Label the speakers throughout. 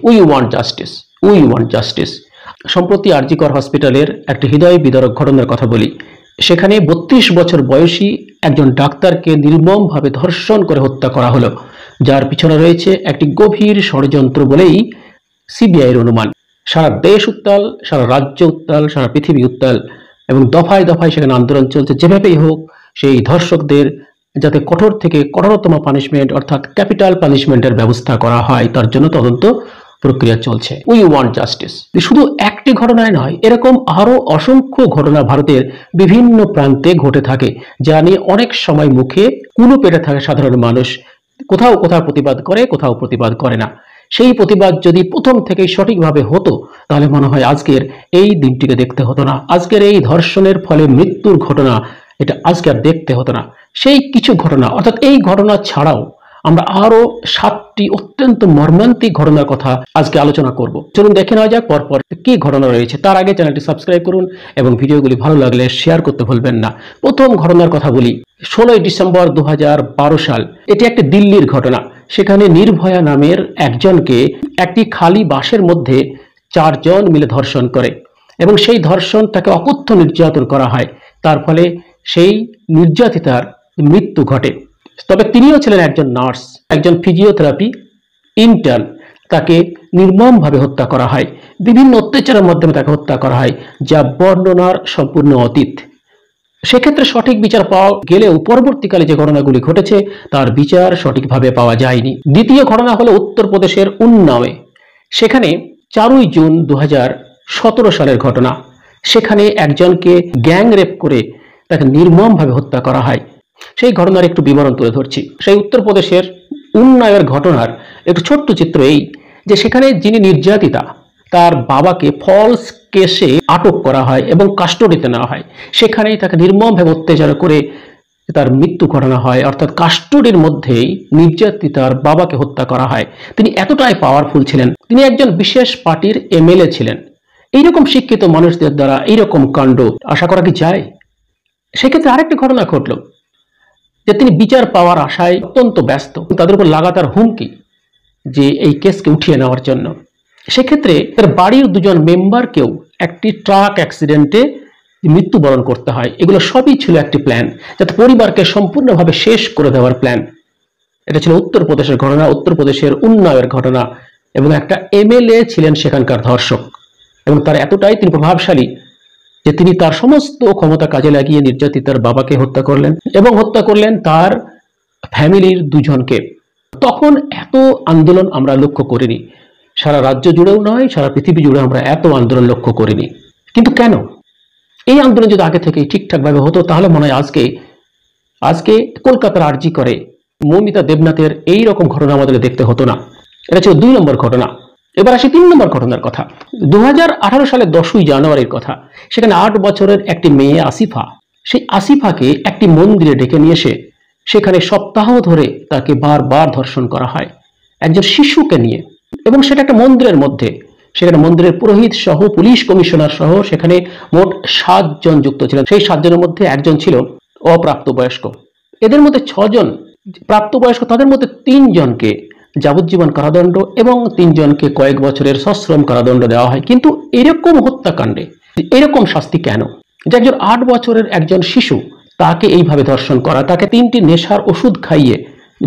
Speaker 1: We want justice, we want justice. সম্প্রতি আরজি কর হসপিটালের একটি হৃদয় বিদারক ঘটনার কথা বলি। সেখানে 32 বছর বয়সী একজন ডাক্তারকে নির্মমভাবে ধর্ষণ করে হত্যা করা হলো, যার পিছনে রয়েছে একটি গভীর ষড়যন্ত্র বলেই সিবিআইয়ের অনুমান। সারা দেশ উত্তাল, সারা রাজ্য উত্তাল, সারা পৃথিবী উত্তাল, এবং দফায় দফায় সেখানে আন্দোলন চলছে। যেভাবেই হোক সেই ধর্ষকদের যাতে কঠোর থেকে কঠোরতম পানিশমেন্ট অর্থাৎ ক্যাপিটাল পানিশমেন্টের ব্যবস্থা করা হয়, তার জন্য তদন্ত প্রক্রিয়া চলছে। We want justice. শুধু একটি ঘটনায় নয়, এরকম আরো অসংখ্য ঘটনা ভারতের বিভিন্ন প্রান্তে ঘটে থাকে, যা নিয়ে অনেক সময় মুখে কুলো পেটে থাকে সাধারণ মানুষ। কোথাও কোথাও প্রতিবাদ করে, কোথাও প্রতিবাদ করে না। সেই প্রতিবাদ যদি প্রথম থেকেই সঠিকভাবে হতো, তাহলে মনে হয় আজকের এই দিনটিকে দেখতে হতো না, আজকের এই ধর্ষণের ফলে মৃত্যুর ঘটনা এটা আজকে আর দেখতে হতো না। সেই কিছু ঘটনা অর্থাৎ এই ঘটনা ছাড়াও আমরা আরো 7টি অত্যন্ত মর্মান্তিক ঘটনার কথা আজকে আলোচনা করব। চলুন দেখে নেওয়া যাক পরপর কি ঘটনা রয়েছে। তার আগে চ্যানেলটি সাবস্ক্রাইব করুন এবং ভিডিওগুলি ভালো লাগলে শেয়ার করতে ভুলবেন না। প্রথম ঘটনার কথা বলি। 16 ডিসেম্বর 2012 সাল। এটি একটি দিল্লির ঘটনা। সেখানে নির্ভয়া নামের একজনকে একটি খালি বাসের মধ্যে 4 জন মিলে ধর্ষণ করে এবং সেই ধর্ষণ তাকে অকথ্য নির্যাতন করা হয়। তার ফলে সেই নির্যাতিতার মৃত্যু ঘটে। তবে তিনিও ছিলেন একজন নার্স, একজন ফিজিওথেরাপি ইন্টার্ন। তাকে নির্মমভাবে হত্যা করা হয়, বিভিন্ন অত্যাচারের মাধ্যমে তাকে হত্যা করা হয়, যা বর্ণনার সম্পূর্ণ অতীত। সেক্ষেত্রে সঠিক বিচার পাওয়া গেলেও পরবর্তীকালে যে ঘটনাগুলি ঘটেছে তার বিচার সঠিকভাবে পাওয়া যায়নি। দ্বিতীয় ঘটনা হলো উত্তরপ্রদেশের উন্নাওয়ে। সেখানে 4 জুন 2017 সালের ঘটনা। সেখানে একজনকে গ্যাং রেপ করে তাকে নির্মমভাবে হত্যা করা হয়। সেই ঘটনার একটু বিবরণ তুলে ধরছি। সেই উত্তরপ্রদেশের উন্নাওয়ের ঘটনার একটু ছোট্ট চিত্র এই যে সেখানে যিনি নির্যাতিতা তার বাবাকে ফলস কেসে আটক করা হয় এবং কাস্টডিতে নেওয়া হয়। সেখানেই তাকে নির্মমভাবে অত্যাচার করে তার মৃত্যু ঘটনা হয়, অর্থাৎ কাস্টডির মধ্যেই নির্যাতিতার বাবাকে হত্যা করা হয়। তিনি এতটাই পাওয়ারফুল ছিলেন, তিনি একজন বিশেষ পার্টির এমএলএ ছিলেন। এইরকম শিক্ষিত মানুষদের দ্বারা এইরকম কাণ্ড আশা করা কি যায়? সেক্ষেত্রে আরেকটি ঘটনা ঘটল যে তিনি বিচার পাওয়ার আশায় অত্যন্ত ব্যস্ত, তাদের উপর লাগাতার হুমকি যে এই কেসকে উঠিয়ে নেওয়ার জন্য। সেক্ষেত্রে তার বাড়ির 2 জন মেম্বারকেও একটি ট্রাক অ্যাক্সিডেন্টে মৃত্যুবরণ করতে হয়। এগুলো সবই ছিল একটি প্ল্যান, যাতে পরিবারকে সম্পূর্ণভাবে শেষ করে দেওয়ার প্ল্যান। এটা ছিল উত্তরপ্রদেশের ঘটনা, উত্তরপ্রদেশের উন্নয়নের ঘটনা, এবং একটা এমএলএ ছিলেন সেখানকার ধর্ষক, এবং তার এতটাই তিনি প্রভাবশালী যে তিনি তার সমস্ত ক্ষমতা কাজে লাগিয়ে নির্যাতিতার বাবাকে হত্যা করলেন এবং হত্যা করলেন তার ফ্যামিলির 2 জনকে। তখন এত আন্দোলন আমরা লক্ষ্য করিনি, সারা রাজ্য জুড়েও নয়, সারা পৃথিবী জুড়ে আমরা এত আন্দোলন লক্ষ্য করিনি। কিন্তু কেন? এই আন্দোলন যদি আগে থেকে ঠিকঠাকভাবে হতো, তাহলে মনে হয় আজকে কলকাতার আরজি করে মৌমিতা দেবনাথের এই রকম ঘটনা আমাদের দেখতে হতো না। এটা ছিল 2 নম্বর ঘটনা। এবার আসি 3 নম্বর ঘটনার কথা। 2018 সালের 10ই জানুয়ারির কথা। সেখানে 8 বছরের একটি মেয়ে আসিফা, সেই আসিফাকে একটি মন্দিরে ডেকে নিয়ে এসে সেখানে সপ্তাহ ধরে তাকে বারবার ধর্ষণ করা হয় একজন শিশুকে নিয়ে, এবং সেটা একটা মন্দিরের মধ্যে। সেখানে মন্দিরের পুরোহিত সহ পুলিশ কমিশনার সহ সেখানে মোট 7 জন যুক্ত ছিলেন। সেই 7 জনের মধ্যে একজন ছিল অপ্রাপ্তবয়স্ক। এদের মধ্যে 6 জন প্রাপ্তবয়স্ক, তাদের মধ্যে 3 জনকে যাবজ্জীবন কারাদণ্ড এবং 3 জনকে কয়েক বছরের সশ্রম কারাদণ্ড দেওয়া হয়। কিন্তু এরকম হত্যাকাণ্ডে এরকম শাস্তি কেন? যে একজন 8 বছরের একজন শিশু, তাকে এইভাবে ধর্ষণ করা, তাকে 3টি নেশার ওষুধ খাইয়ে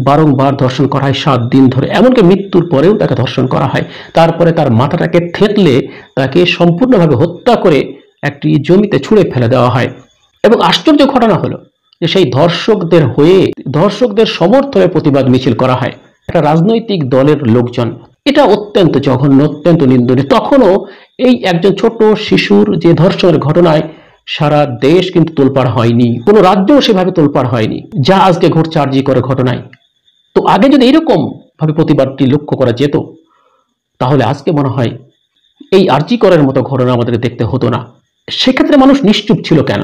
Speaker 1: বারংবার ধর্ষণ করা হয় 7 দিন ধরে, এমনকি মৃত্যুর পরেও তাকে ধর্ষণ করা হয়। তারপরে তার মাথাটাকে থেতলে তাকে সম্পূর্ণভাবে হত্যা করে একটি জমিতে ছুঁড়ে ফেলে দেওয়া হয়। এবং আশ্চর্য ঘটনা হলো যে সেই ধর্ষকদের হয়ে, ধর্ষকদের সমর্থনে প্রতিবাদ মিছিল করা হয় একটা রাজনৈতিক দলের লোকজন। এটা অত্যন্ত জঘন্য, অত্যন্ত নিন্দনীয়। তখনও এই একজন ছোট শিশুর যে ধর্ষণের ঘটনায় সারা দেশ কিন্তু তোলপাড় হয়নি, কোনো রাজ্যও সেভাবে তোলপাড় হয়নি যা আজকে ঘটছে আরজি করে ঘটনায়। তো আগে যদি এরকম ভাবে প্রতিবাদটি লক্ষ্য করা যেত, তাহলে আজকে মনে হয় এই আরজি করের মতো ঘটনা আমাদের দেখতে হতো না। সেক্ষেত্রে মানুষ নিশ্চুপ ছিল কেন?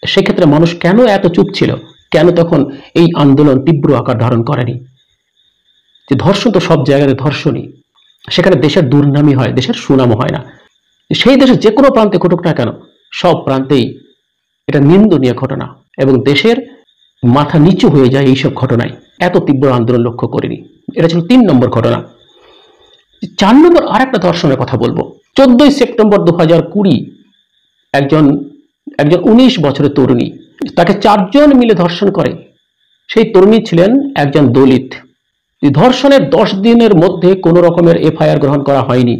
Speaker 1: সেক্ষেত্রে মানুষ কেন এত চুপ ছিল? কেন তখন এই আন্দোলন তীব্র আকার ধারণ করেনি? যে ধর্ষণ তো সব জায়গাতে ধর্ষণই, সেখানে দেশের দুর্নামই হয়, দেশের সুনামও হয় না। সেই দেশের যে কোনো প্রান্তে ঘটুক না কেন, সব প্রান্তেই এটা নিন্দনীয় ঘটনা, এবং দেশের মাথা নিচু হয়ে যায় এইসব ঘটনায়। এত তীব্র আন্দোলন লক্ষ্য করিনি। এটা ছিল 3 নম্বর ঘটনা। 4 নম্বর আর একটা ধর্ষণের কথা বলবো। 14 সেপ্টেম্বর 2020 একজন 19 বছরের তরুণী, তাকে 4 জন মিলে ধর্ষণ করে। সেই তরুণী ছিলেন একজন দলিত। ধর্ষণের 10 দিনের মধ্যে কোনো রকমের এফআইআর গ্রহণ করা হয়নি।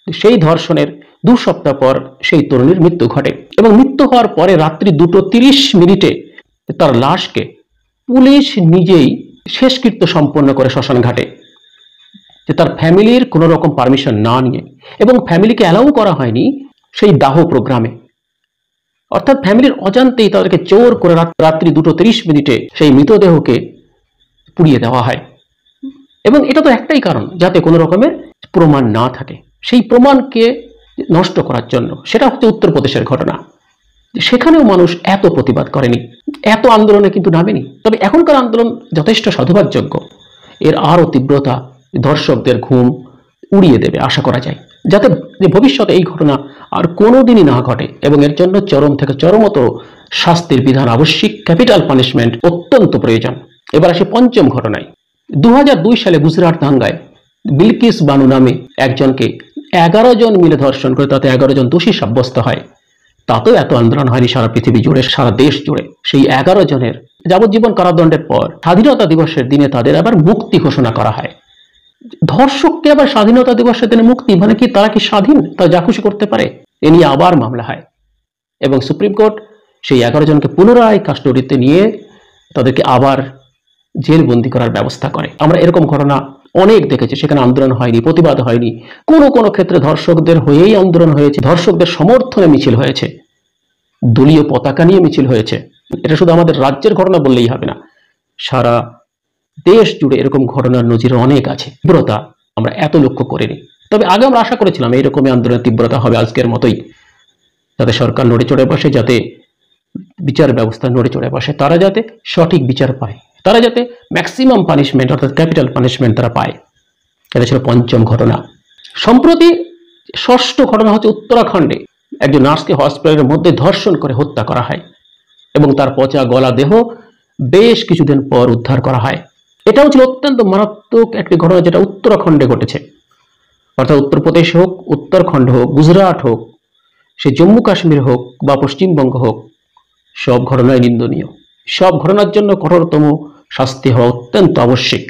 Speaker 1: সেই ধর্ষণের 2 সপ্তাহ পর সেই তরুণীর মৃত্যু ঘটে এবং মৃত্যু হওয়ার পরে রাত্রি 2:30 তার লাশকে পুলিশ নিজেই শেষকৃত্য সম্পন্ন করে শ্মশান ঘাটে, যে তার ফ্যামিলির কোনো রকম পারমিশন না নিয়ে, এবং ফ্যামিলিকে অ্যালাউ করা হয়নি সেই দাহ প্রোগ্রামে। অর্থাৎ ফ্যামিলির অজান্তেই তাদেরকে জোর করে রাত্রি 2:30 সেই মৃতদেহকে পুড়িয়ে দেওয়া হয়। এবং এটা তো একটাই কারণ, যাতে কোনো রকমের প্রমাণ না থাকে। সেই প্রমাণকে নষ্ট করার জন্য। সেটা হচ্ছে উত্তরপ্রদেশের ঘটনা। সেখানেও মানুষ এত প্রতিবাদ করেনি, এত আন্দোলনে কিন্তু নামেনি। তবে এখনকার আন্দোলন যথেষ্ট সাধুবাদযোগ্য। এর আরও তীব্রতা ধর্ষকদের ঘুম উড়িয়ে দেবে আশা করা যায়, যাতে ভবিষ্যতে এই ঘটনা আর কোনোদিনই না ঘটে, এবং এর জন্য চরম থেকে চরমতর শাস্তির বিধান আবশ্যিক। ক্যাপিটাল পানিশমেন্ট অত্যন্ত প্রয়োজন। এবার আসে 5ম ঘটনায়। 2002 সালে গুজরাট দাঙ্গায় বিলকিস বানু নামে একজনকে 11 জন মিলে ধর্ষণ করে তাতে 11 জন দোষী সাব্যস্ত হয়। তাতেও এত আন্দোলন হয়নি সারা পৃথিবী জুড়ে, সারা দেশ জুড়ে। সেই 11 জনের যাবজ্জীবন কারাদণ্ডের পর স্বাধীনতা দিবসের দিনে তাদের আবার মুক্তি ঘোষণা করা হয়। ধর্ষককে আবার স্বাধীনতা দিবসের দিনে মুক্তি, মানে কি তারা কি স্বাধীন? তারা যা খুশি করতে পারে? এ নিয়ে আবার মামলা হয় এবং সুপ্রিম কোর্ট সেই 11 জনকে পুনরায় কাস্টডিতে নিয়ে তাদেরকে আবার জেলবন্দি করার ব্যবস্থা করে। আমরা এরকম ঘটনা অনেক দেখেছি, সেখানে আন্দোলন হয়নি, প্রতিবাদ হয়নি। কোনো ক্ষেত্রে ধর্ষকদের হয়েই আন্দোলন হয়েছে, ধর্ষকদের সমর্থনে মিছিল হয়েছে, দলীয় পতাকা নিয়ে মিছিল হয়েছে। এটা শুধু আমাদের রাজ্যের ঘটনা বললেই হবে না, সারা দেশ জুড়ে এরকম ঘটনার নজির অনেক আছে। তীব্রতা আমরা এত লক্ষ্য করিনি। তবে আগে আমরা আশা করেছিলাম এইরকমই আন্দোলনের তীব্রতা হবে আজকের মতোই, যাতে সরকার নড়ে চড়ে বসে, যাতে বিচার ব্যবস্থা নড়ে চড়ে বসে, তারা যাতে সঠিক বিচার পায়, তারা যাতে ম্যাক্সিমাম পানিশমেন্ট অর্থাৎ ক্যাপিটাল পানিশমেন্ট তারা পায়। এটা ছিল 5ম ঘটনা। সম্প্রতি 6ষ্ঠ ঘটনা হচ্ছে উত্তরাখণ্ডে একজন নার্সকে হসপিটালের মধ্যে ধর্ষণ করে হত্যা করা হয় এবং তার পচা গলা দেহ বেশ কিছুদিন পর উদ্ধার করা হয়। এটাও ছিল অত্যন্ত মারাত্মক একটি ঘটনা, যেটা উত্তরাখণ্ডে ঘটেছে। অর্থাৎ উত্তরপ্রদেশ হোক, উত্তরাখণ্ড হোক, গুজরাট হোক, সে জম্মু কাশ্মীর হোক বা পশ্চিমবঙ্গ হোক, সব ঘটনাই নিন্দনীয়। সব ঘটনার জন্য কঠোরতম শাস্তি হওয়া অত্যন্ত আবশ্যক।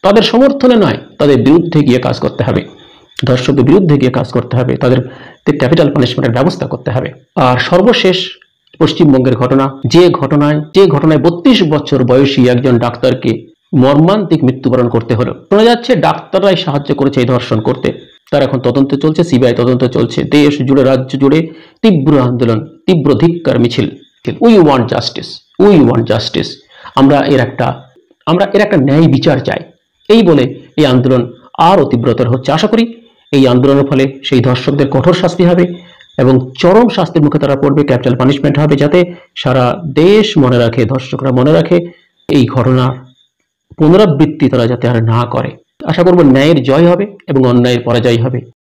Speaker 1: তাদের সমর্থনে নয়, তাদের বিরুদ্ধে গিয়ে কাজ করতে হবে, ধর্ষকদের বিরুদ্ধে গিয়ে কাজ করতে হবে, তাদের ক্যাপিটাল পানিশমেন্টের ব্যবস্থা করতে হবে। আর সর্বশেষ পশ্চিমবঙ্গের ঘটনা, যে ঘটনায় 32 বছর বয়সী একজন ডাক্তারকে মর্মান্তিক মৃত্যুবরণ করতে হলো। শোনা যাচ্ছে ডাক্তাররাই সাহায্য করেছে এই ধর্ষণ করতে। তার এখন তদন্ত চলছে, সিবিআই তদন্ত চলছে। দেশ জুড়ে, রাজ্য জুড়ে তীব্র আন্দোলন, তীব্র ধিক্কার মিছিল। We want justice, we want justice. আমরা এর একটা ন্যায় বিচার চাই। এই বলে এই আন্দোলন আরও তীব্রতর হচ্ছে। আশা করি এই আন্দোলনের ফলে সেই ধর্ষকদের কঠোর শাস্তি হবে এবং চরম শাস্তির মুখে তারা পড়বে, ক্যাপিটাল পানিশমেন্ট হবে, যাতে সারা দেশ মনে রাখে, ধর্ষকরা মনে রাখে, এই ঘটনার পুনরাবৃত্তি তারা যাতে আর না করে। আশা করব ন্যায়ের জয় হবে এবং অন্যায়ের পরাজয় হবে।